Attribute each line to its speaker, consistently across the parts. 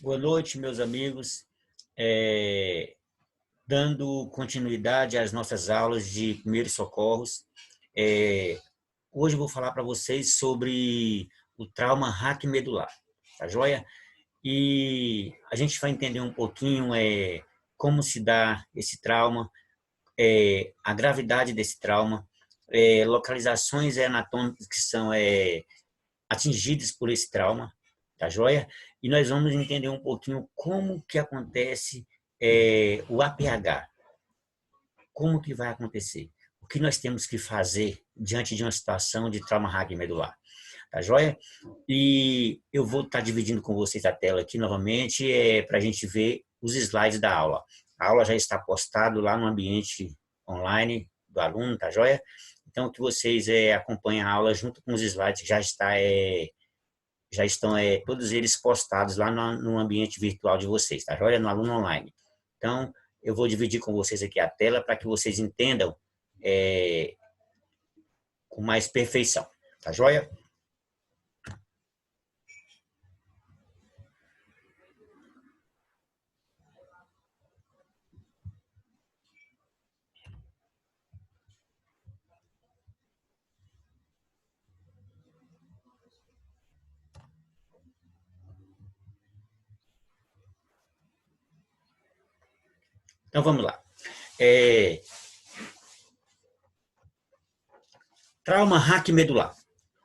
Speaker 1: Boa noite, meus amigos. É, Dando continuidade às nossas aulas de primeiros socorros, é, hoje eu vou falar para vocês sobre o trauma raquimedular, tá joia? E a gente vai entender um pouquinho como se dá esse trauma, a gravidade desse trauma, localizações anatômicas que são atingidas por esse trauma, tá joia? E nós vamos entender um pouquinho como que acontece o APH, como que vai acontecer, o que nós temos que fazer diante de uma situação de trauma raquimedular, tá joia? E eu vou estar dividindo com vocês a tela aqui novamente para a gente ver os slides da aula. A aula já está postada lá no ambiente online do aluno, tá joia? Então, que vocês acompanhem a aula junto com os slides que já estão todos eles postados lá no ambiente virtual de vocês, tá joia? No aluno online. Então, eu vou dividir com vocês aqui a tela para que vocês entendam é, com mais perfeição, tá joia? Então, vamos lá. É, Trauma raquimedular.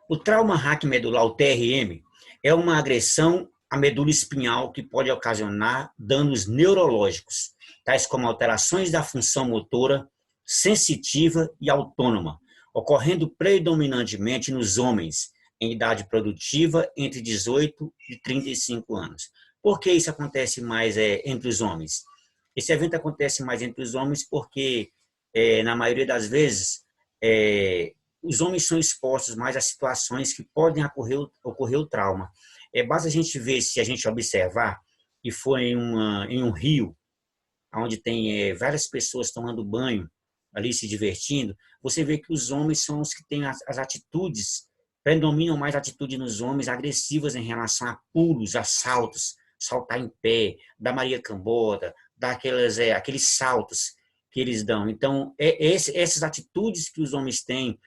Speaker 1: O trauma raquimedular, o TRM, é uma agressão à medula espinhal que pode ocasionar danos neurológicos, tais como alterações da função motora, sensitiva e autônoma, ocorrendo predominantemente nos homens em idade produtiva entre 18 e 35 anos. Por que isso acontece mais entre os homens? Esse evento acontece mais entre os homens porque, na maioria das vezes, é, os homens são expostos mais a situações que podem ocorrer o trauma. Basta a gente ver, se a gente observar, e for em um rio, onde tem várias pessoas tomando banho, ali se divertindo, você vê que os homens são os que têm as atitudes, predominam mais atitude nos homens agressivas em relação a pulos, a saltos, saltar em pé, da Maria Cambota, dar aqueles saltos que eles dão. Então, essas atitudes que os homens têm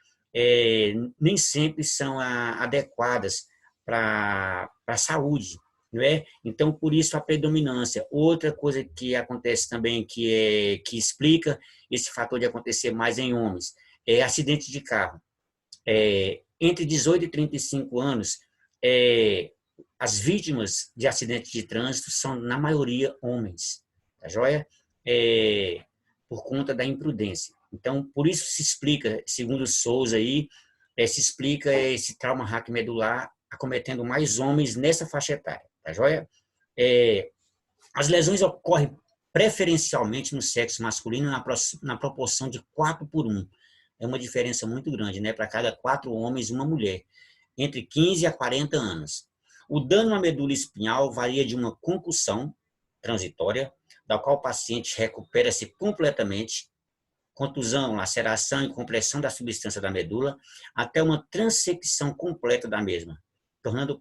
Speaker 1: nem sempre são adequadas para a saúde, não é? Então, por isso a predominância. Outra coisa que acontece também que explica esse fator de acontecer mais em homens é acidente de carro. Entre 18 e 35 anos, as vítimas de acidentes de trânsito são, na maioria, homens, tá joia? Por conta da imprudência. Então, por isso se explica, segundo Souza aí, se explica esse trauma raquimedular acometendo mais homens nessa faixa etária, tá joia? As lesões ocorrem preferencialmente no sexo masculino na proporção de 4:1. É uma diferença muito grande, né? Para cada 4 homens, uma mulher, entre 15 a 40 anos. O dano à medula espinhal varia de uma concussão transitória, da qual o paciente recupera-se completamente, contusão, laceração e compressão da substância da medula, até uma transecção completa da mesma, tornando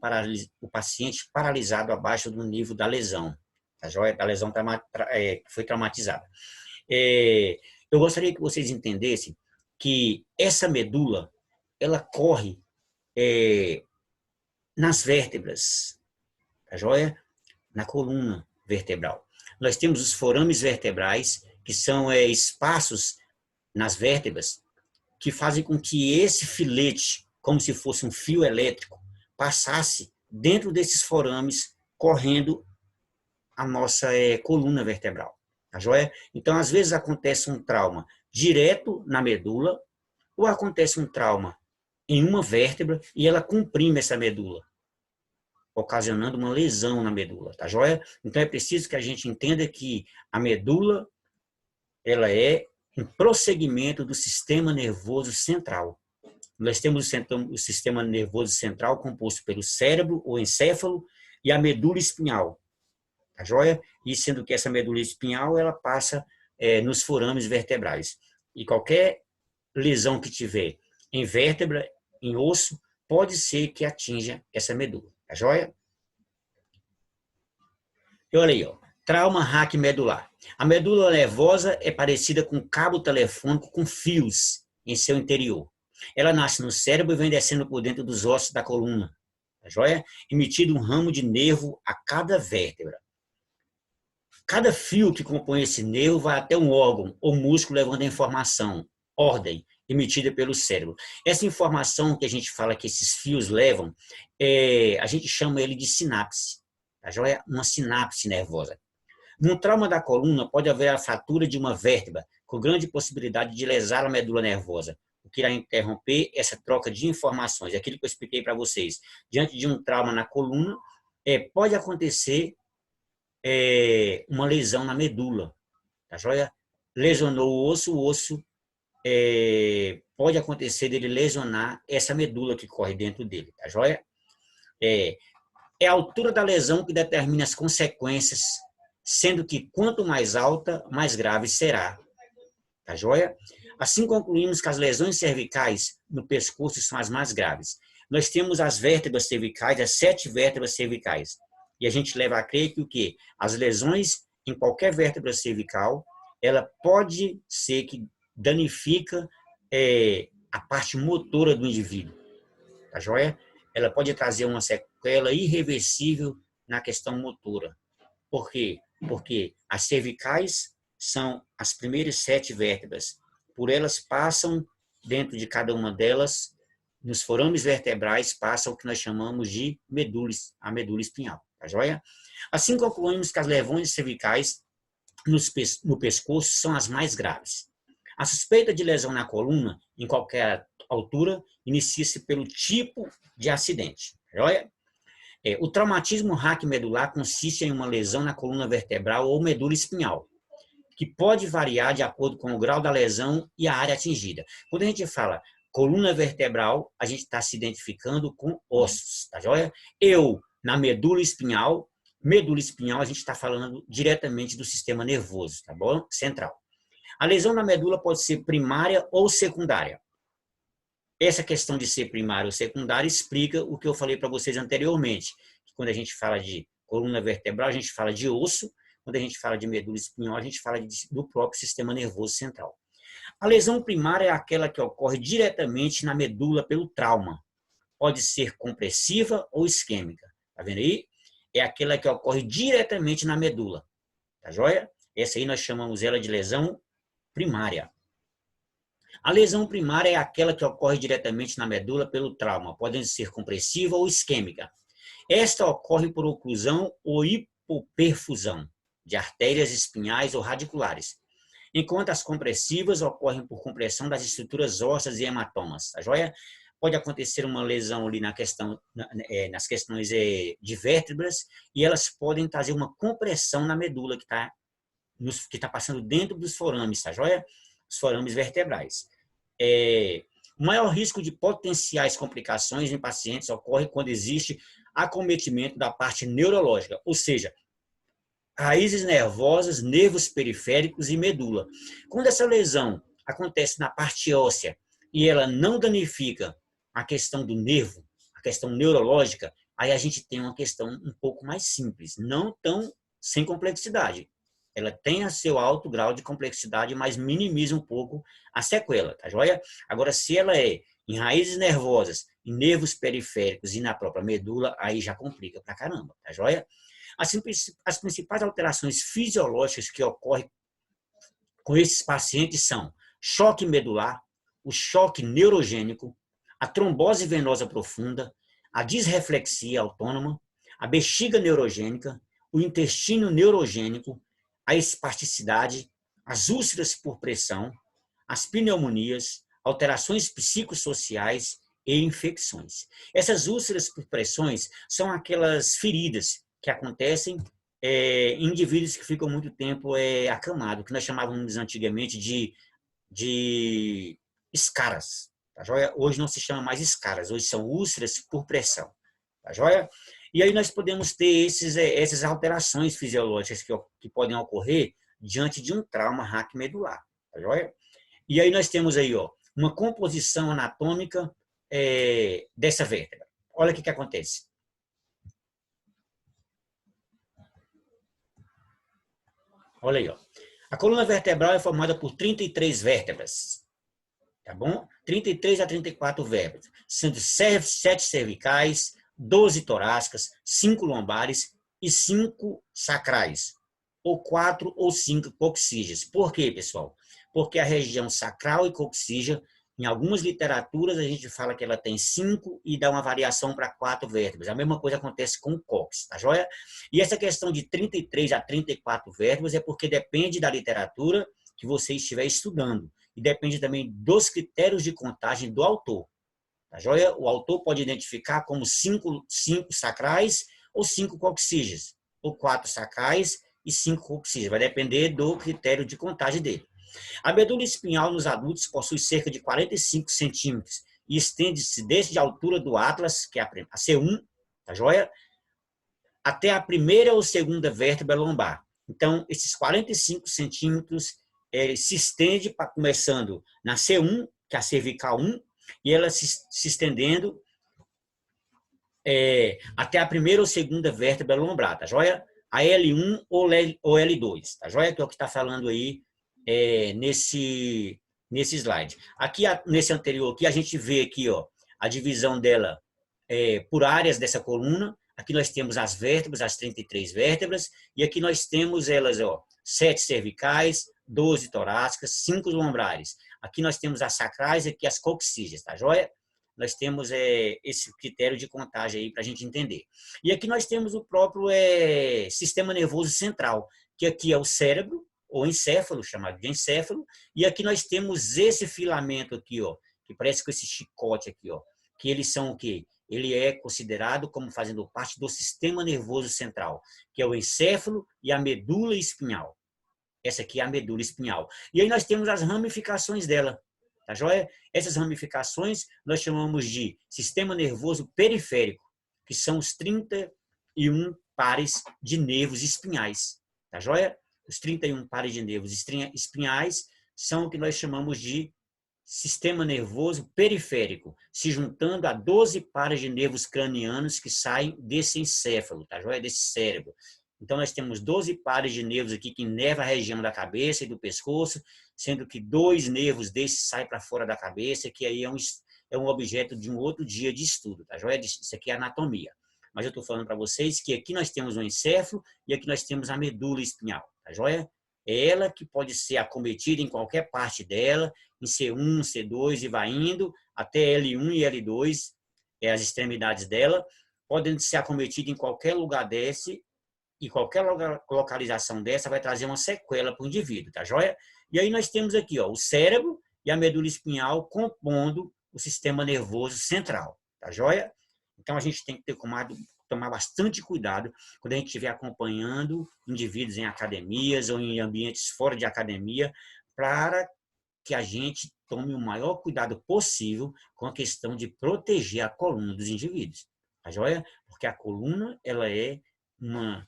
Speaker 1: o paciente paralisado abaixo do nível da lesão, tá joia? Da lesão que foi traumatizada. Eu gostaria que vocês entendessem que essa medula, ela corre nas vértebras, tá joia? Na coluna vertebral. Nós temos os forames vertebrais, que são espaços nas vértebras, que fazem com que esse filete, como se fosse um fio elétrico, passasse dentro desses forames, correndo a nossa coluna vertebral. Tá joia? Então, às vezes acontece um trauma direto na medula, ou acontece um trauma em uma vértebra e ela comprime essa medula, ocasionando uma lesão na medula, tá joia? Então é preciso que a gente entenda que a medula, ela é um prosseguimento do sistema nervoso central. Nós temos o sistema nervoso central composto pelo cérebro, ou encéfalo, e a medula espinhal, tá joia? E sendo que essa medula espinhal, ela passa nos forames vertebrais. E qualquer lesão que tiver em vértebra, em osso, pode ser que atinja essa medula, tá joia? E olha aí, ó, trauma raquimedular. A medula nervosa é parecida com um cabo telefônico com fios em seu interior. Ela nasce no cérebro e vem descendo por dentro dos ossos da coluna, tá joia? Emitindo um ramo de nervo a cada vértebra. Cada fio que compõe esse nervo vai até um órgão ou músculo levando a informação, ordem, emitida pelo cérebro. Essa informação que a gente fala que esses fios levam, a gente chama ele de sinapse, tá joia? Uma sinapse nervosa. No trauma da coluna, pode haver a fratura de uma vértebra, com grande possibilidade de lesar a medula nervosa, o que irá interromper essa troca de informações. É aquilo que eu expliquei para vocês. Diante de um trauma na coluna, pode acontecer uma lesão na medula, tá joia? Lesionou o osso pode acontecer dele lesionar essa medula que corre dentro dele, tá joia? É a altura da lesão que determina as consequências, sendo que quanto mais alta, mais grave será, tá joia? Assim concluímos que as lesões cervicais no pescoço são as mais graves. Nós temos as vértebras cervicais, as 7 vértebras cervicais. E a gente leva a crer que o quê? As lesões em qualquer vértebra cervical, ela pode ser que danifica a parte motora do indivíduo, tá joia? Ela pode trazer uma sequela irreversível na questão motora. Por quê? Porque as cervicais são as primeiras 7 vértebras. Por elas passam, dentro de cada uma delas, nos forames vertebrais, passa o que nós chamamos de a medula espinhal. Tá joia? Assim concluímos que as lesões cervicais no pescoço são as mais graves. A suspeita de lesão na coluna, em qualquer altura, inicia-se pelo tipo de acidente. Tá joia? O traumatismo raquimedular consiste em uma lesão na coluna vertebral ou medula espinhal, que pode variar de acordo com o grau da lesão e a área atingida. Quando a gente fala coluna vertebral, a gente está se identificando com ossos, tá joia? Na medula espinhal, a gente está falando diretamente do sistema nervoso, tá bom? Central. A lesão na medula pode ser primária ou secundária. Essa questão de ser primária ou secundária explica o que eu falei para vocês anteriormente. Quando a gente fala de coluna vertebral, a gente fala de osso. Quando a gente fala de medula espinhal, a gente fala do próprio sistema nervoso central. A lesão primária é aquela que ocorre diretamente na medula pelo trauma. Pode ser compressiva ou isquêmica. Tá vendo aí? É aquela que ocorre diretamente na medula. Tá joia? Essa aí nós chamamos ela de lesão primária. A lesão primária é aquela que ocorre diretamente na medula pelo trauma, podendo ser compressiva ou isquêmica. Esta ocorre por oclusão ou hipoperfusão de artérias espinhais ou radiculares, enquanto as compressivas ocorrem por compressão das estruturas ósseas e hematomas. Tá joia? Pode acontecer uma lesão ali nas questões de vértebras e elas podem trazer uma compressão na medula que está passando dentro dos forames, tá joia? Os forames vertebrais. O maior risco de potenciais complicações em pacientes ocorre quando existe acometimento da parte neurológica, ou seja, raízes nervosas, nervos periféricos e medula. Quando essa lesão acontece na parte óssea e ela não danifica a questão do nervo, a questão neurológica, aí a gente tem uma questão um pouco mais simples, não tão sem complexidade. Ela tem a seu alto grau de complexidade, mas minimiza um pouco a sequela, tá joia? Agora, se ela é em raízes nervosas, em nervos periféricos e na própria medula, aí já complica pra caramba, tá joia? As principais alterações fisiológicas que ocorrem com esses pacientes são choque medular, o choque neurogênico, a trombose venosa profunda, a disreflexia autônoma, a bexiga neurogênica, o intestino neurogênico, a espasticidade, as úlceras por pressão, as pneumonias, alterações psicossociais e infecções. Essas úlceras por pressões são aquelas feridas que acontecem em indivíduos que ficam muito tempo acamados, que nós chamávamos antigamente de escaras. Tá joia? Hoje não se chama mais escaras, hoje são úlceras por pressão. Tá joia? E aí nós podemos ter essas alterações fisiológicas que podem ocorrer diante de um trauma raquimedular. Tá joia? E aí nós temos aí, uma composição anatômica dessa vértebra. Olha o que acontece. Olha aí, ó. A coluna vertebral é formada por 33 vértebras, tá bom? 33 a 34 vértebras, sendo 7 cervicais, 12 torácicas, 5 lombares e 5 sacrais, ou 4 ou 5 coxígeas. Por quê, pessoal? Porque a região sacral e coxígea, em algumas literaturas, a gente fala que ela tem 5 e dá uma variação para 4 vértebras. A mesma coisa acontece com o cóccix, tá joia? E essa questão de 33 a 34 vértebras é porque depende da literatura que você estiver estudando. E depende também dos critérios de contagem do autor. Tá joia? O autor pode identificar como 5 sacrais ou 5 coxígeas, ou 4 sacrais e 5 coxígeas. Vai depender do critério de contagem dele. A medula espinhal nos adultos possui cerca de 45 centímetros e estende-se desde a altura do atlas, que é a C1, tá joia? Até a primeira ou segunda vértebra lombar. Então, esses 45 centímetros se estende começando na C1, que é a cervical 1, e ela se estendendo até a primeira ou segunda vértebra lombar, tá joia? A L1 ou L2, tá joia? Que é o que está falando aí nesse slide. Aqui, nesse anterior aqui, a gente vê aqui, ó, a divisão dela por áreas dessa coluna. Aqui nós temos as vértebras, as 33 vértebras, e aqui nós temos elas, ó, 7 cervicais, 12 torácicas, 5 lombares. Aqui nós temos as sacrais e aqui as coxígeas, tá joia? Nós temos esse critério de contagem aí para a gente entender. E aqui nós temos o próprio sistema nervoso central, que aqui é o cérebro, ou encéfalo, chamado de encéfalo, e aqui nós temos esse filamento aqui, ó, que parece com esse chicote aqui, ó, que eles são o quê? Ele é considerado como fazendo parte do sistema nervoso central, que é o encéfalo e a medula espinhal. Essa aqui é a medula espinhal. E aí nós temos as ramificações dela, tá joia? Essas ramificações nós chamamos de sistema nervoso periférico, que são os 31 pares de nervos espinhais, tá joia? Os 31 pares de nervos espinhais são o que nós chamamos de sistema nervoso periférico, se juntando a 12 pares de nervos cranianos que saem desse encéfalo, tá joia? Desse cérebro. Então, nós temos 12 pares de nervos aqui que inervam a região da cabeça e do pescoço, sendo que 2 nervos desses saem para fora da cabeça, que aí é um objeto de um outro dia de estudo, tá joia? Isso aqui é anatomia. Mas eu estou falando para vocês que aqui nós temos o encéfalo e aqui nós temos a medula espinhal, tá joia? É ela que pode ser acometida em qualquer parte dela, em C1, C2 e vai indo até L1 e L2, as extremidades dela, podem ser acometidas em qualquer lugar desse, e qualquer localização dessa vai trazer uma sequela para o indivíduo, tá joia? E aí nós temos aqui, ó, o cérebro e a medula espinhal compondo o sistema nervoso central, tá joia? Então a gente tem que tomar bastante cuidado quando a gente estiver acompanhando indivíduos em academias ou em ambientes fora de academia, para que a gente tome o maior cuidado possível com a questão de proteger a coluna dos indivíduos, tá joia? Porque a coluna, ela é uma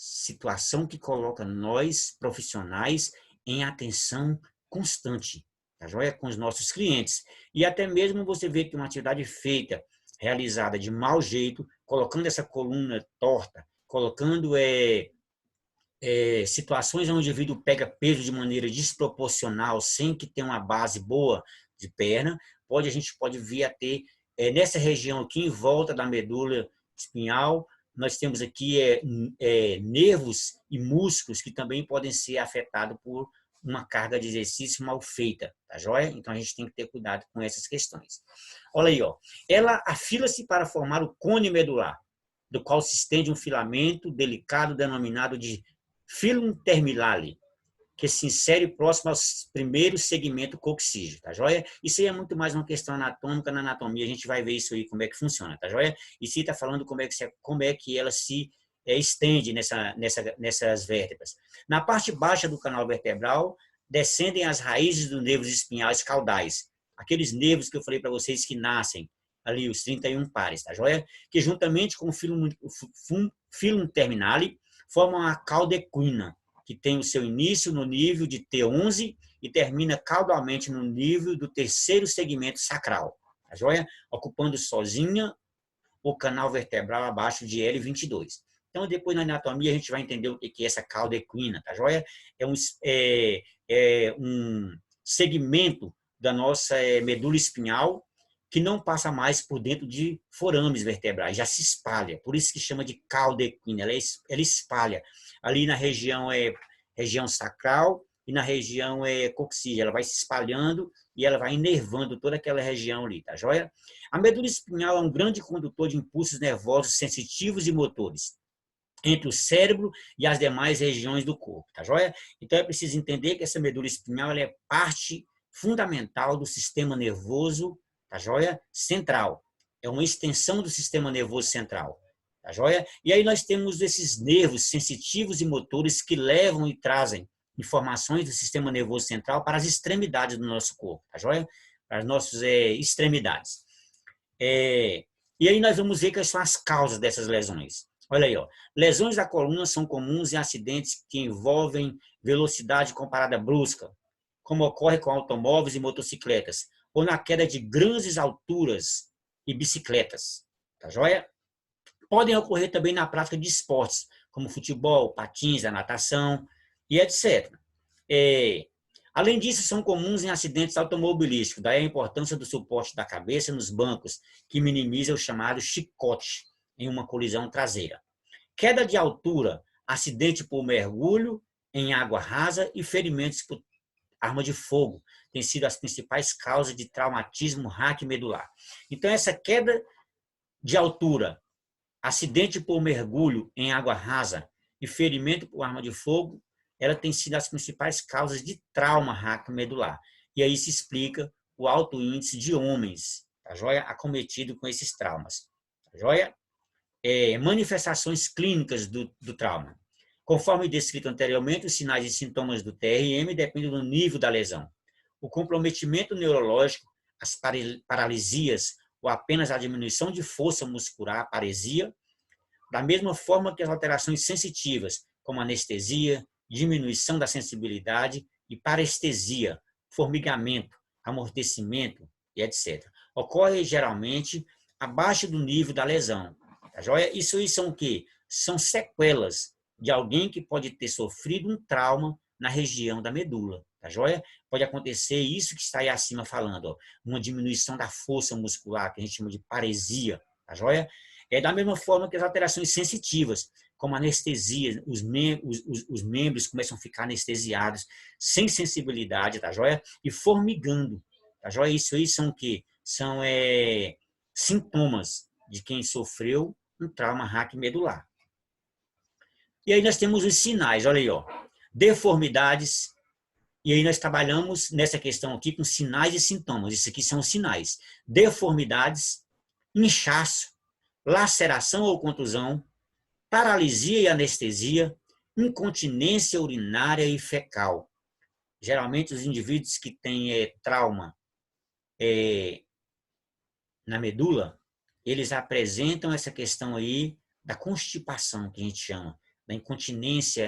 Speaker 1: situação que coloca nós, profissionais, em atenção constante, tá joia? Com os nossos clientes. E até mesmo você vê que uma atividade feita, realizada de mau jeito, colocando essa coluna torta, colocando situações onde o indivíduo pega peso de maneira desproporcional, sem que tenha uma base boa de perna, a gente pode vir a ter, nessa região aqui, em volta da medula espinhal, nós temos aqui nervos e músculos que também podem ser afetados por uma carga de exercício mal feita, tá joia? Então a gente tem que ter cuidado com essas questões. Olha aí, ó. Ela afila-se para formar o cone medular, do qual se estende um filamento delicado denominado de filum terminale, que se insere próximo ao primeiro segmento coxígeo, tá joia? Isso aí é muito mais uma questão anatômica. Na anatomia a gente vai ver isso aí, como é que funciona, tá joia? E se está falando como é que ela se estende nessas vértebras. Na parte baixa do canal vertebral, descendem as raízes dos nervos espinhais caudais, aqueles nervos que eu falei para vocês que nascem ali, os 31 pares, tá joia? Que juntamente com o filum terminale formam a cauda equina, que tem o seu início no nível de T11 e termina caudalmente no nível do terceiro segmento sacral, tá joia? Ocupando sozinha o canal vertebral abaixo de L22. Então, depois na anatomia a gente vai entender o que é essa cauda equina, tá joia? Um segmento da nossa medula espinhal que não passa mais por dentro de forames vertebrais, já se espalha. Por isso que chama de cauda equina, ela espalha ali na região sacral e na região coxígea, ela vai se espalhando e ela vai inervando toda aquela região ali, tá joia? A medula espinhal é um grande condutor de impulsos nervosos sensitivos e motores entre o cérebro e as demais regiões do corpo, tá joia? Então é preciso entender que essa medula espinhal ela é parte fundamental do sistema nervoso, tá joia? Central. É uma extensão do sistema nervoso central, tá joia? E aí nós temos esses nervos sensitivos e motores que levam e trazem informações do sistema nervoso central para as extremidades do nosso corpo, tá joia? Para as nossas extremidades. E aí nós vamos ver quais são as causas dessas lesões. Olha aí, ó. Lesões da coluna são comuns em acidentes que envolvem velocidade comparada brusca, como ocorre com automóveis e motocicletas, ou na queda de grandes alturas e bicicletas. Tá joia? Podem ocorrer também na prática de esportes, como futebol, patins, a natação e etc. Além disso, são comuns em acidentes automobilísticos, daí a importância do suporte da cabeça nos bancos, que minimiza o chamado chicote em uma colisão traseira. Queda de altura, acidente por mergulho em água rasa e ferimentos por arma de fogo têm sido as principais causas de traumatismo raquimedular. Então, essa queda de altura, acidente por mergulho em água rasa e ferimento por arma de fogo, ela tem sido as principais causas de trauma raquimedular. E aí se explica o alto índice de homens, tá joia? Acometido com esses traumas, tá joia? Manifestações clínicas do trauma. Conforme descrito anteriormente, os sinais e sintomas do TRM dependem do nível da lesão. O comprometimento neurológico, as paralisias ou apenas a diminuição de força muscular, paresia, da mesma forma que as alterações sensitivas, como anestesia, diminuição da sensibilidade e parestesia, formigamento, amortecimento e etc. Ocorre geralmente abaixo do nível da lesão. Tá joia? Isso aí são o quê? São sequelas de alguém que pode ter sofrido um trauma na região da medula. Tá joia? Pode acontecer isso que está aí acima falando, ó, uma diminuição da força muscular, que a gente chama de paresia. Tá joia? Da mesma forma que as alterações sensitivas, como anestesia, os membros começam a ficar anestesiados, sem sensibilidade, tá joia? E formigando, tá joia? Isso aí são o quê? São sintomas de quem sofreu um trauma raquimedular. E aí nós temos os sinais, olha aí, ó. Deformidades, e aí nós trabalhamos nessa questão aqui com sinais e sintomas. Isso aqui são os sinais. Deformidades, inchaço, laceração ou contusão, paralisia e anestesia, incontinência urinária e fecal. Geralmente os indivíduos que têm trauma na medula, eles apresentam essa questão aí da constipação, que a gente chama, da incontinência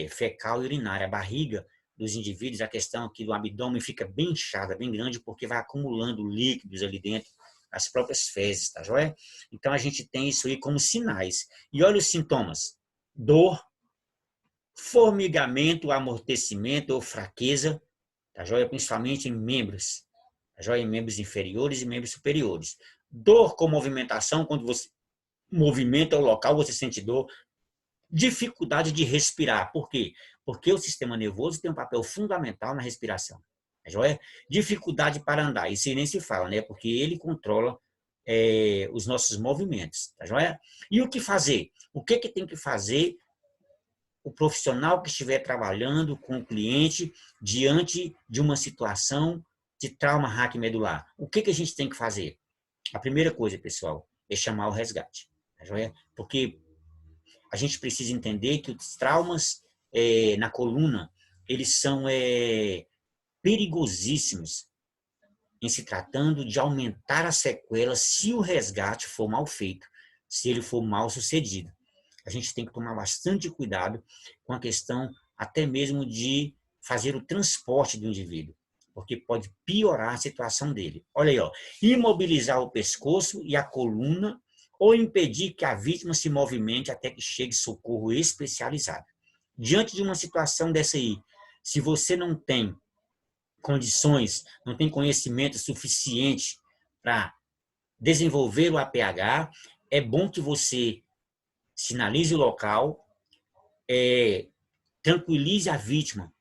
Speaker 1: fecal e urinária. A barriga dos indivíduos, a questão aqui do abdômen fica bem inchada, bem grande, porque vai acumulando líquidos ali dentro, as próprias fezes, tá joia? Então, a gente tem isso aí como sinais. E olha os sintomas: dor, formigamento, amortecimento ou fraqueza, tá joia? Principalmente em membros, tá joia? Em membros inferiores e membros superiores. Dor com movimentação, quando você movimenta o local, você sente dor. Dificuldade de respirar. Por quê? Porque o sistema nervoso tem um papel fundamental na respiração. Tá joia? Dificuldade para andar, isso nem se fala, né? Porque ele controla os nossos movimentos, tá joia? E o que fazer? O que tem que fazer o profissional que estiver trabalhando com o cliente diante de uma situação de trauma raquimedular? O que a gente tem que fazer? A primeira coisa, pessoal, é chamar o resgate, tá joia? Porque a gente precisa entender que os traumas na coluna, eles são perigosíssimos em se tratando de aumentar as sequelas se o resgate for mal feito, se ele for mal sucedido. A gente tem que tomar bastante cuidado com a questão até mesmo de fazer o transporte do indivíduo, porque pode piorar a situação dele. Olha aí, ó, imobilizar o pescoço e a coluna ou impedir que a vítima se movimente até que chegue socorro especializado. Diante de uma situação dessa aí, se você não tem condições, não tem conhecimento suficiente para desenvolver o APH, é bom que você sinalize o local, tranquilize a vítima,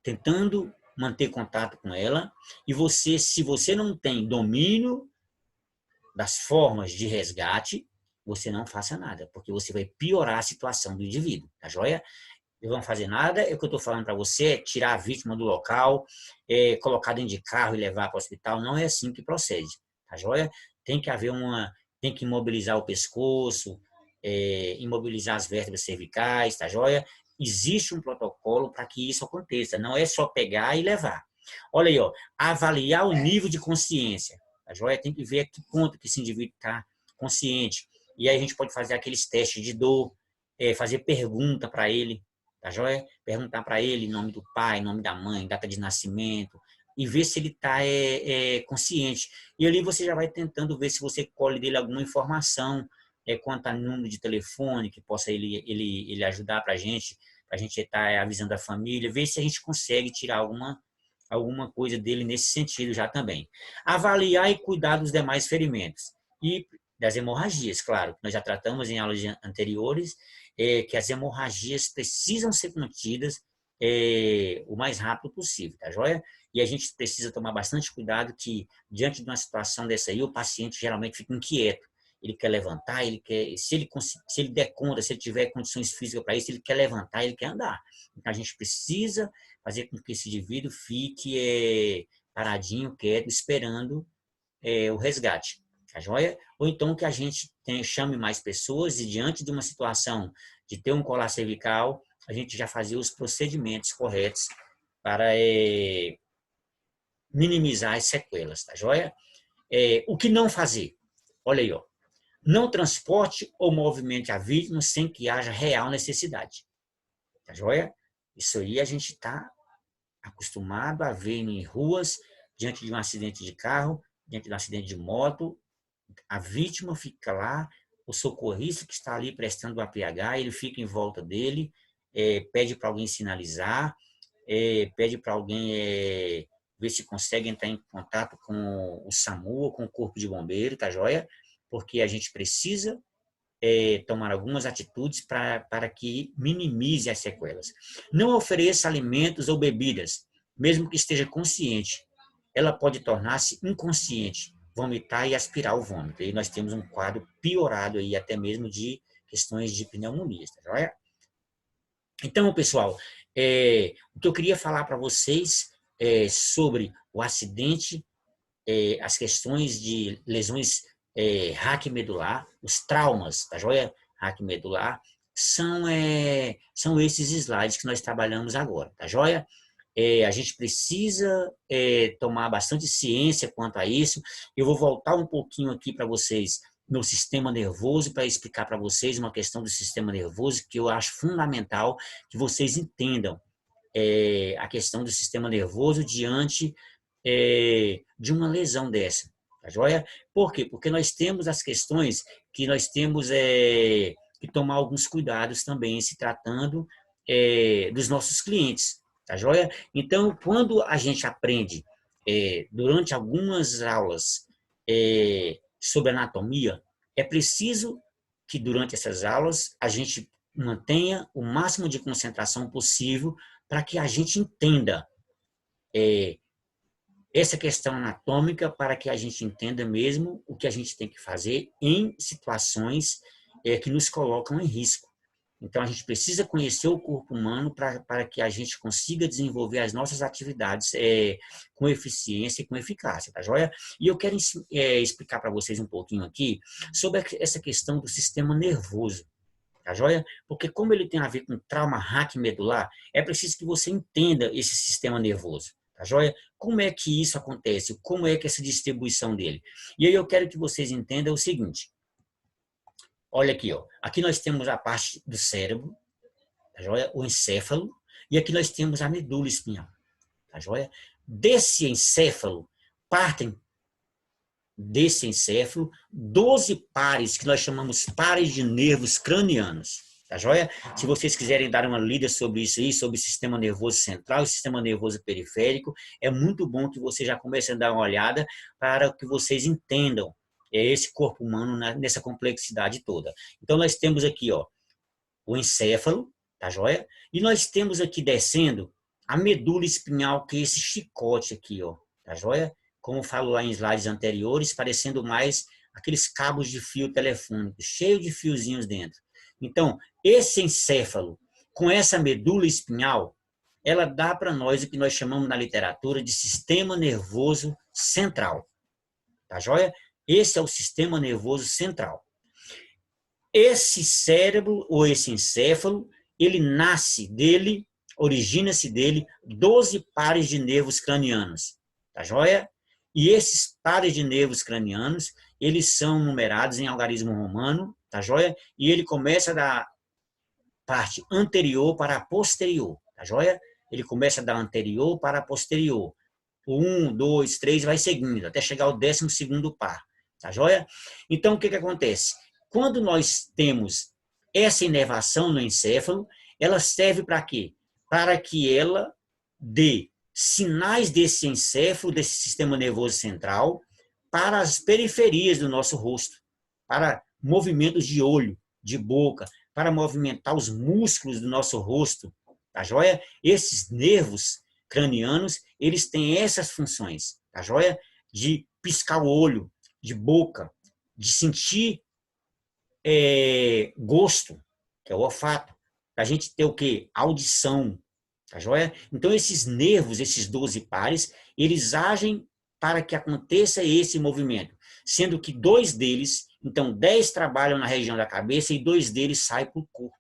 Speaker 1: tentando manter contato com ela, e você, se você não tem domínio das formas de resgate, você não faça nada, porque você vai piorar a situação do indivíduo, tá joia? Não vão fazer nada, é o que eu estou falando para você, é tirar a vítima do local, colocar dentro de carro e levar para o hospital, não é assim que procede, tá joia? Tem que haver tem que imobilizar o pescoço, imobilizar as vértebras cervicais, tá joia? Existe um protocolo para que isso aconteça, não é só pegar e levar. Olha aí, ó, avaliar o nível de consciência, tá joia? Tem que ver a que ponto que esse indivíduo está consciente, e aí a gente pode fazer aqueles testes de dor, fazer pergunta para ele, tá joia? Perguntar para ele nome do pai, nome da mãe, data de nascimento, e ver se ele está consciente. E ali você já vai tentando ver se você colhe dele alguma informação, quanto a número de telefone, que possa ele ajudar para a gente estar avisando a família, ver se a gente consegue tirar alguma coisa dele nesse sentido já também. Avaliar e cuidar dos demais ferimentos. E das hemorragias, claro, nós já tratamos em aulas anteriores, que as hemorragias precisam ser contidas o mais rápido possível, tá joia? E a gente precisa tomar bastante cuidado que, diante de uma situação dessa aí, o paciente geralmente fica inquieto. Ele quer levantar, se ele der conta, se ele tiver condições físicas para isso, ele quer levantar, ele quer andar. Então, a gente precisa fazer com que esse indivíduo fique paradinho, quieto, esperando o resgate, tá joia? Ou então que a gente chame mais pessoas e, diante de uma situação de ter um colar cervical, a gente já fazer os procedimentos corretos para minimizar as sequelas, tá joia? O que não fazer? Olha aí, ó. Não transporte ou movimente a vítima sem que haja real necessidade, tá joia? Isso aí a gente está acostumado a ver em ruas, diante de um acidente de carro, diante de um acidente de moto, a vítima fica lá, o socorrista que está ali prestando o APH, ele fica em volta dele, pede para alguém sinalizar, pede para alguém ver se consegue entrar em contato com o SAMU ou com o Corpo de Bombeiro, tá joia? Porque a gente precisa tomar algumas atitudes para que minimize as sequelas. Não ofereça alimentos ou bebidas, mesmo que esteja consciente. Ela pode tornar-se inconsciente, vomitar e aspirar o vômito. E nós temos um quadro piorado aí, até mesmo de questões de pneumonia, tá joia? Então, pessoal, o que eu queria falar para vocês sobre o acidente, as questões de lesões raquimedular, os traumas, tá joia? Raquimedular, são esses slides que nós trabalhamos agora, tá joia? A gente precisa tomar bastante ciência quanto a isso. Eu vou voltar um pouquinho aqui para vocês no sistema nervoso, para explicar para vocês uma questão do sistema nervoso que eu acho fundamental que vocês entendam a questão do sistema nervoso diante de uma lesão dessa, tá joia? Por quê? Porque nós temos as questões que nós temos que tomar alguns cuidados também se tratando dos nossos clientes, tá joia? Então, quando a gente aprende durante algumas aulas sobre anatomia, é preciso que durante essas aulas a gente mantenha o máximo de concentração possível para que a gente entenda essa questão anatômica, para que a gente entenda mesmo o que a gente tem que fazer em situações que nos colocam em risco. Então, a gente precisa conhecer o corpo humano para que a gente consiga desenvolver as nossas atividades com eficiência e com eficácia, tá joia? E eu quero explicar para vocês um pouquinho aqui sobre essa questão do sistema nervoso, tá joia? Porque como ele tem a ver com trauma raquimedular, é preciso que você entenda esse sistema nervoso, tá joia? Como é que isso acontece? Como é que essa distribuição dele? E aí eu quero que vocês entendam o seguinte. Olha aqui, ó. Aqui nós temos a parte do cérebro, tá joia? O encéfalo, e aqui nós temos a medula espinhal, tá joia? Desse encéfalo partem desse encéfalo 12 pares, que nós chamamos pares de nervos cranianos. Tá joia? Se vocês quiserem dar uma lida sobre isso aí, sobre o sistema nervoso central e o sistema nervoso periférico, é muito bom que vocês já comecem a dar uma olhada para que vocês entendam esse corpo humano nessa complexidade toda. Então, nós temos aqui, ó, o encéfalo, tá joia? E nós temos aqui descendo a medula espinhal, que é esse chicote aqui, ó, tá joia? Como eu falo lá em slides anteriores, parecendo mais aqueles cabos de fio telefônico, cheio de fiozinhos dentro. Então, esse encéfalo, com essa medula espinhal, ela dá para nós o que nós chamamos na literatura de sistema nervoso central. Tá joia? Esse é o sistema nervoso central. Esse cérebro, ou esse encéfalo, ele nasce dele, origina-se dele 12 pares de nervos cranianos. Tá joia? E esses pares de nervos cranianos, eles são numerados em algarismo romano, tá joia? E ele começa da parte anterior para a posterior, tá joia? Ele começa da anterior para a posterior. O 1, 2, 3 vai seguindo, até chegar ao 12º par, tá joia? Então, o que acontece? Quando nós temos essa inervação no encéfalo, ela serve para quê? Para que ela dê sinais desse encéfalo, desse sistema nervoso central, para as periferias do nosso rosto, para movimentos de olho, de boca, para movimentar os músculos do nosso rosto, tá joia? Esses nervos cranianos, eles têm essas funções, tá joia? De piscar o olho, de boca, de sentir gosto, que é o olfato, para a gente ter o quê? Audição, tá joia? Então, esses nervos, esses 12 pares, eles agem para que aconteça esse movimento, sendo que 2 deles, então 10 trabalham na região da cabeça e 2 deles saem para o corpo,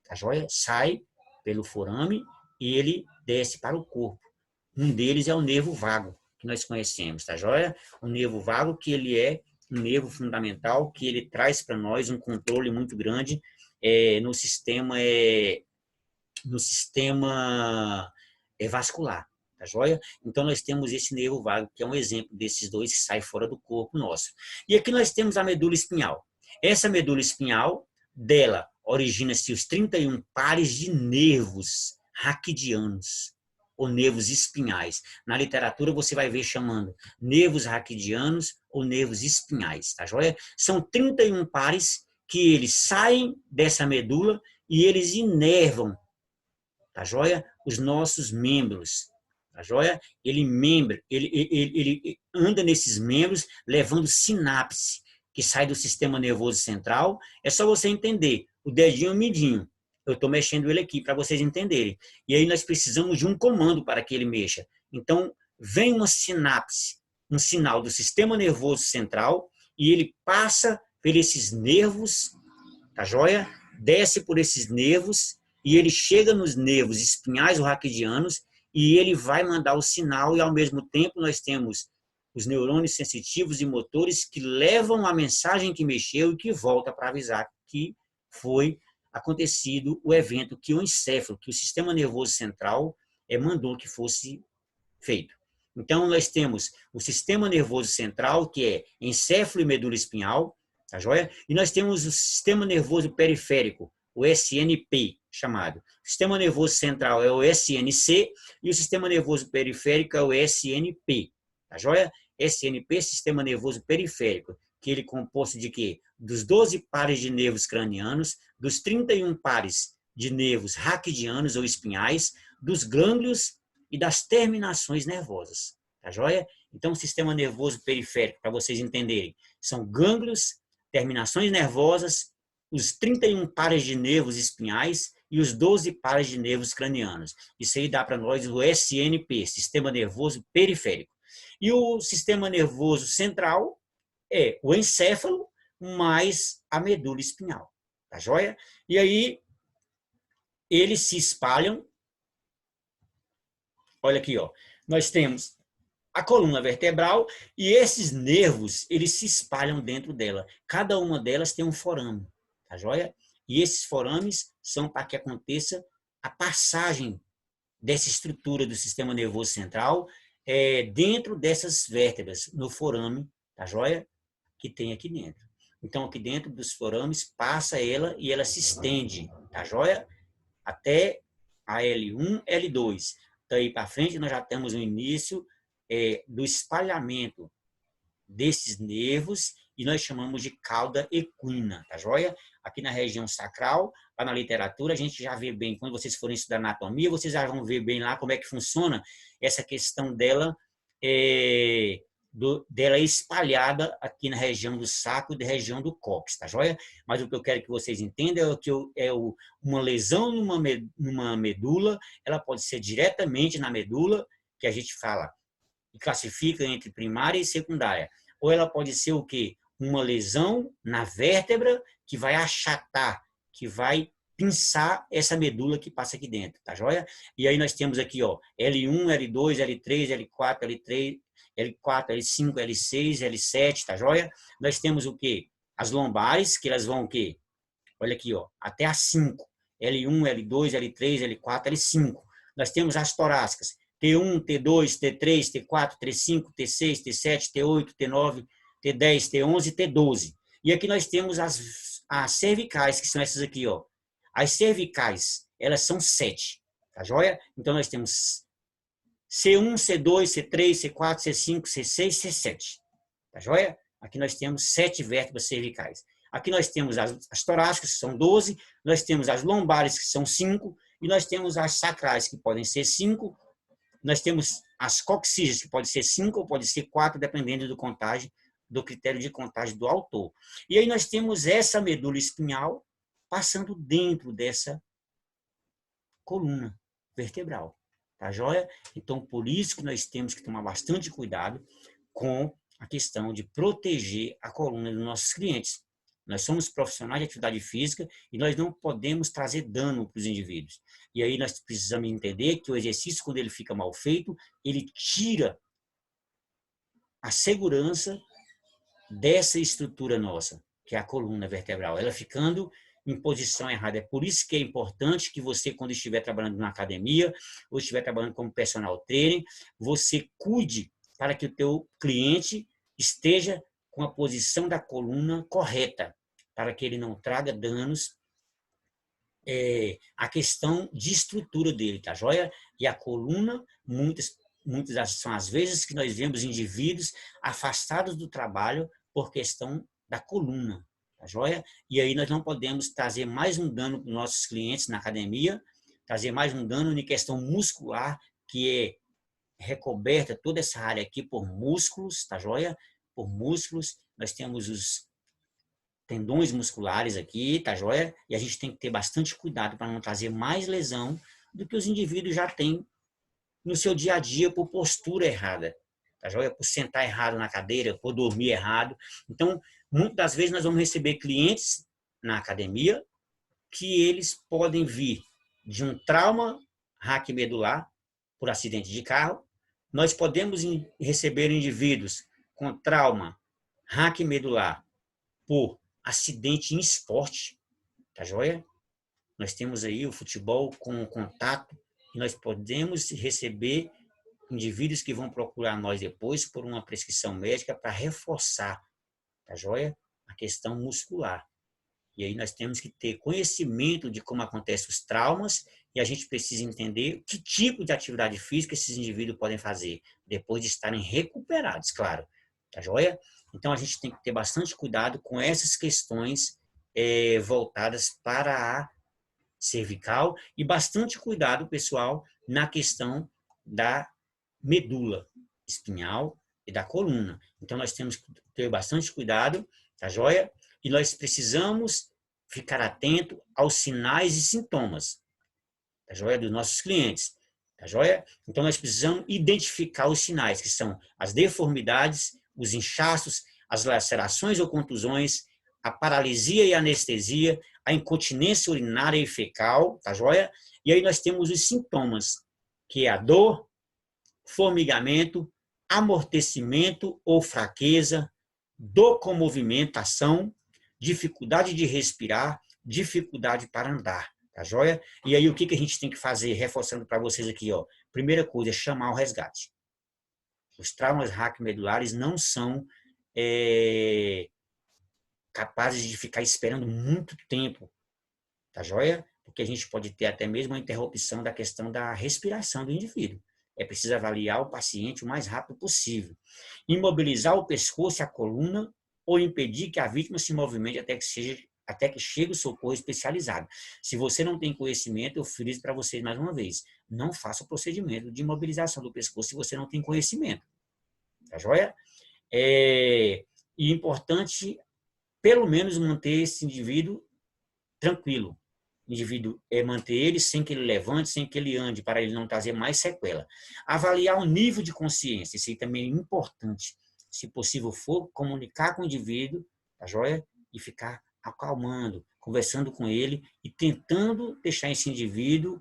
Speaker 1: tá joia? Sai pelo forame e ele desce para o corpo. Um deles é o nervo vago, que nós conhecemos, tá joia? O nervo vago, que ele é um nervo fundamental, que ele traz para nós um controle muito grande no sistema vascular, tá joia? Então, nós temos esse nervo vago, que é um exemplo desses 2 que saem fora do corpo nosso. E aqui nós temos a medula espinhal. Essa medula espinhal, dela origina-se os 31 pares de nervos raquidianos, ou nervos espinhais. Na literatura você vai ver chamando nervos raquidianos ou nervos espinhais, tá joia? São 31 pares que eles saem dessa medula e eles inervam, tá joia? Os nossos membros, tá joia? Ele anda nesses membros levando sinapse, que sai do sistema nervoso central. É só você entender, o dedinho midinho. Eu estou mexendo ele aqui para vocês entenderem. E aí nós precisamos de um comando para que ele mexa. Então, vem uma sinapse, um sinal do sistema nervoso central, e ele passa por esses nervos, tá joia? Desce por esses nervos, e ele chega nos nervos espinhais ou raquidianos, e ele vai mandar o sinal, e ao mesmo tempo nós temos os neurônios sensitivos e motores que levam a mensagem que mexeu e que volta para avisar que foi acontecido o evento que o encéfalo, que o sistema nervoso central mandou que fosse feito. Então, nós temos o sistema nervoso central, que é encéfalo e medula espinhal, tá joia? E nós temos o sistema nervoso periférico, o SNP, chamado. O sistema nervoso central é o SNC e o sistema nervoso periférico é o SNP, tá joia? SNP, sistema nervoso periférico, que ele é composto de quê? Dos 12 pares de nervos cranianos, dos 31 pares de nervos raquidianos ou espinhais, dos gânglios e das terminações nervosas, tá joia? Então, o sistema nervoso periférico, para vocês entenderem, são gânglios, terminações nervosas, os 31 pares de nervos espinhais e os 12 pares de nervos cranianos. Isso aí dá para nós o SNP, sistema nervoso periférico. E o sistema nervoso central é o encéfalo mais a medula espinhal, tá joia? E aí, eles se espalham. Olha aqui, ó. Nós temos a coluna vertebral e esses nervos, eles se espalham dentro dela. Cada uma delas tem um forame, tá joia? E esses forames são para que aconteça a passagem dessa estrutura do sistema nervoso central dentro dessas vértebras, no forame tá joia? Que tem aqui dentro. Então, aqui dentro dos forames, passa ela e ela se estende, tá joia? Até a L1, L2. Daí para frente, nós já temos o início do espalhamento desses nervos e nós chamamos de cauda equina, tá joia? Aqui na região sacral, lá na literatura, a gente já vê bem, quando vocês forem estudar anatomia, vocês já vão ver bem lá como é que funciona essa questão dela, dela espalhada aqui na região do saco e da região do cóccix, tá joia? Mas o que eu quero que vocês entendam é que uma lesão numa medula, ela pode ser diretamente na medula, que a gente fala e classifica entre primária e secundária. Ou ela pode ser o quê? Uma lesão na vértebra que vai achatar, que vai pinçar essa medula que passa aqui dentro, tá joia? E aí nós temos aqui, ó, L1, L2, L3, L4, L3, L4, L5, L6, L7, tá joia? Nós temos o quê? As lombares, que elas vão o quê? Olha aqui, ó, até a 5. L1, L2, L3, L4, L5. Nós temos as torácicas, T1, T2, T3, T4, T5, T6, T7, T8, T9, T10, T11, T12. E aqui nós temos as cervicais, que são essas aqui, ó. As cervicais, elas são 7, tá joia? Então nós temos C1, C2, C3, C4, C5, C6, C7, tá joia? Aqui nós temos 7 vértebras cervicais. Aqui nós temos as torácicas, que são 12, nós temos as lombares, que são 5, e nós temos as sacrais, que podem ser 5, nós temos as coxígeas, que pode ser 5 ou pode ser 4, dependendo do critério de contagem do autor. E aí nós temos essa medula espinhal passando dentro dessa coluna vertebral, tá joia? Então, por isso que nós temos que tomar bastante cuidado com a questão de proteger a coluna dos nossos clientes. Nós somos profissionais de atividade física e nós não podemos trazer dano para os indivíduos. E aí nós precisamos entender que o exercício, quando ele fica mal feito, ele tira a segurança dessa estrutura nossa, que é a coluna vertebral, ela ficando em posição errada. É por isso que é importante que você, quando estiver trabalhando na academia, ou estiver trabalhando como personal trainer, você cuide para que o teu cliente esteja com a posição da coluna correta, para que ele não traga danos à questão de estrutura dele, tá joia? E a coluna, muitas são as vezes que nós vemos indivíduos afastados do trabalho por questão da coluna, tá joia? E aí nós não podemos trazer mais um dano para os nossos clientes na academia, trazer mais um dano em questão muscular, que é recoberta toda essa área aqui por músculos, tá joia? Por músculos, nós temos os tendões musculares aqui, tá joia? E a gente tem que ter bastante cuidado para não trazer mais lesão do que os indivíduos já têm no seu dia a dia por postura errada, tá joia? Por sentar errado na cadeira, por dormir errado. Então, muitas das vezes nós vamos receber clientes na academia que eles podem vir de um trauma raquimedular por acidente de carro. Nós podemos receber indivíduos com trauma raquimedular por acidente em esporte, tá joia? Nós temos aí o futebol com contato e nós podemos receber indivíduos que vão procurar nós depois por uma prescrição médica para reforçar, tá joia? A questão muscular. E aí nós temos que ter conhecimento de como acontecem os traumas e a gente precisa entender que tipo de atividade física esses indivíduos podem fazer depois de estarem recuperados, claro, tá joia? Então a gente tem que ter bastante cuidado com essas questões voltadas para a cervical e bastante cuidado, pessoal, na questão da medula espinhal e da coluna. Então nós temos que ter bastante cuidado, tá joia? E nós precisamos ficar atento aos sinais e sintomas, tá joia? Dos nossos clientes, tá joia? Então nós precisamos identificar os sinais, que são as deformidades, os inchaços, as lacerações ou contusões, a paralisia e anestesia, a incontinência urinária e fecal, tá joia? E aí nós temos os sintomas, que é a dor, formigamento, amortecimento ou fraqueza, dor com movimentação, dificuldade de respirar, dificuldade para andar, tá joia? E aí o que a gente tem que fazer, reforçando para vocês aqui, ó. Primeira coisa é chamar o resgate. Os traumas raquimedulares não são capazes de ficar esperando muito tempo, tá joia? Porque a gente pode ter até mesmo uma interrupção da questão da respiração do indivíduo. É preciso avaliar o paciente o mais rápido possível. Imobilizar o pescoço e a coluna ou impedir que a vítima se movimente até que chegue o socorro especializado. Se você não tem conhecimento, eu friso para vocês mais uma vez. Não faça o procedimento de imobilização do pescoço se você não tem conhecimento. Tá joia? E importante, pelo menos, manter esse indivíduo tranquilo. O indivíduo manter ele sem que ele levante, sem que ele ande, para ele não trazer mais sequela. Avaliar o nível de consciência, isso aí também é importante. Se possível for, comunicar com o indivíduo, tá joia? E ficar acalmando, conversando com ele e tentando deixar esse indivíduo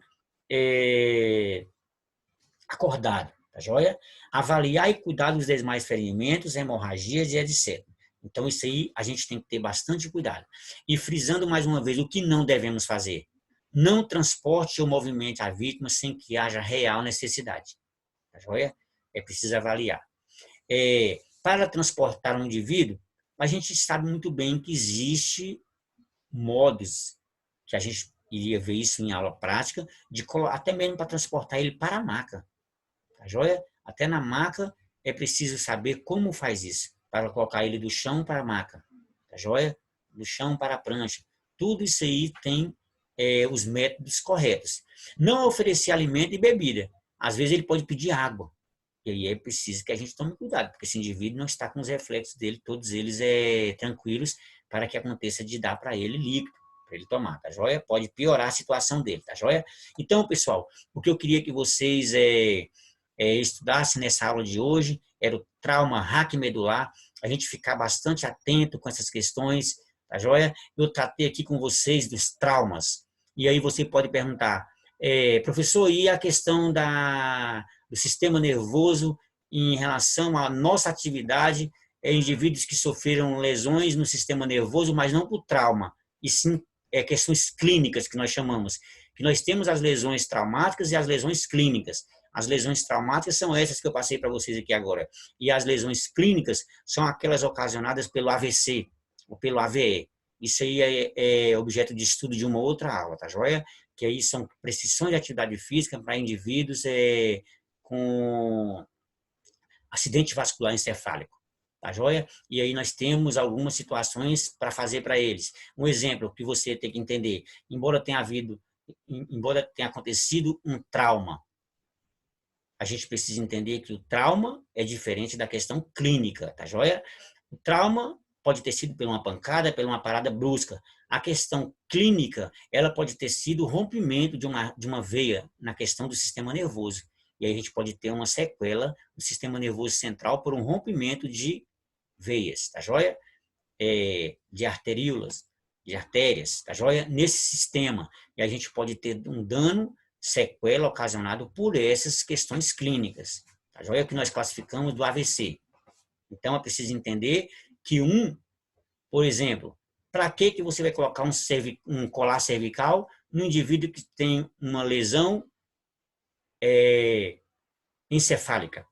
Speaker 1: acordado, tá joia? Avaliar e cuidar dos demais ferimentos, hemorragias e etc. Então, isso aí a gente tem que ter bastante cuidado. E frisando mais uma vez o que não devemos fazer. Não transporte ou movimente a vítima sem que haja real necessidade. Tá joia? É preciso avaliar. Para transportar um indivíduo, a gente sabe muito bem que existe modos, que a gente iria ver isso em aula prática, até mesmo para transportar ele para a maca. Tá joia? Até na maca é preciso saber como faz isso, para colocar ele do chão para a maca. Tá joia? Do chão para a prancha. Tudo isso aí tem os métodos corretos. Não oferecer alimento e bebida. Às vezes ele pode pedir água. E aí é preciso que a gente tome cuidado, porque esse indivíduo não está com os reflexos dele, todos eles tranquilos, para que aconteça de dar para ele líquido, para ele tomar, tá joia? Pode piorar a situação dele, tá joia? Então, pessoal, o que eu queria que vocês estudassem nessa aula de hoje era o trauma raquimedular, a gente ficar bastante atento com essas questões, tá joia? Eu tratei aqui com vocês dos traumas, e aí você pode perguntar, professor, e a questão do sistema nervoso em relação à nossa atividade, indivíduos que sofreram lesões no sistema nervoso, mas não por trauma, e sim questões clínicas que nós chamamos, que nós temos as lesões traumáticas e as lesões clínicas. As lesões traumáticas são essas que eu passei para vocês aqui agora, e as lesões clínicas são aquelas ocasionadas pelo AVC ou pelo AVE. Isso aí é objeto de estudo de uma outra aula, tá joia? Que aí são prescrições de atividade física para indivíduos com acidente vascular encefálico, tá joia? E aí nós temos algumas situações para fazer para eles. Um exemplo que você tem que entender, embora tenha acontecido um trauma, a gente precisa entender que o trauma é diferente da questão clínica, tá joia? O trauma pode ter sido por uma pancada, por uma parada brusca. A questão clínica, ela pode ter sido o rompimento de uma veia na questão do sistema nervoso. E aí a gente pode ter uma sequela do sistema nervoso central por um rompimento de veias, tá joia? De arteríolas, de artérias, tá joia? Nesse sistema. E a gente pode ter um dano, sequela ocasionado por essas questões clínicas, tá joia? Que nós classificamos do AVC. Então, é preciso entender que por exemplo, para que você vai colocar um colar cervical no indivíduo que tem uma lesão encefálica?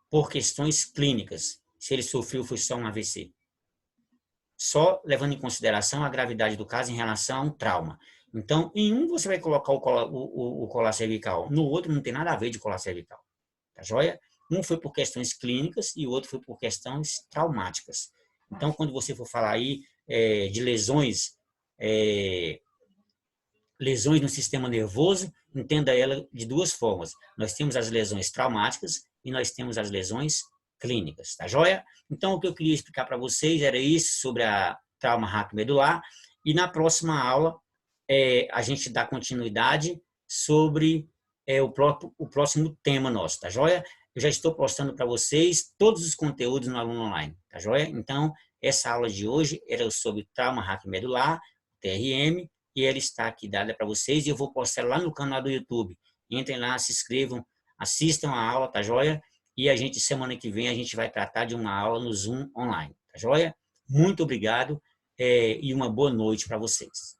Speaker 1: Por questões clínicas, se ele sofreu foi só um AVC. Só levando em consideração a gravidade do caso em relação a um trauma. Então, em um você vai colocar o colar cervical, no outro não tem nada a ver de colar cervical. Tá joia? Um foi por questões clínicas e o outro foi por questões traumáticas. Então, quando você for falar aí de lesões no sistema nervoso, entenda ela de duas formas. Nós temos as lesões traumáticas e nós temos as lesões clínicas, tá joia? Então, o que eu queria explicar para vocês era isso sobre a trauma raquimedular, e na próxima aula a gente dá continuidade sobre o próximo tema nosso, tá joia? Eu já estou postando para vocês todos os conteúdos no Aluno Online, tá joia? Então, essa aula de hoje era sobre trauma raquimedular, TRM, e ela está aqui dada para vocês, e eu vou postar lá no canal do YouTube. Entrem lá, se inscrevam, assistam a aula, tá joia? E a gente, semana que vem, a gente vai tratar de uma aula no Zoom online, tá joia? Muito obrigado e uma boa noite para vocês.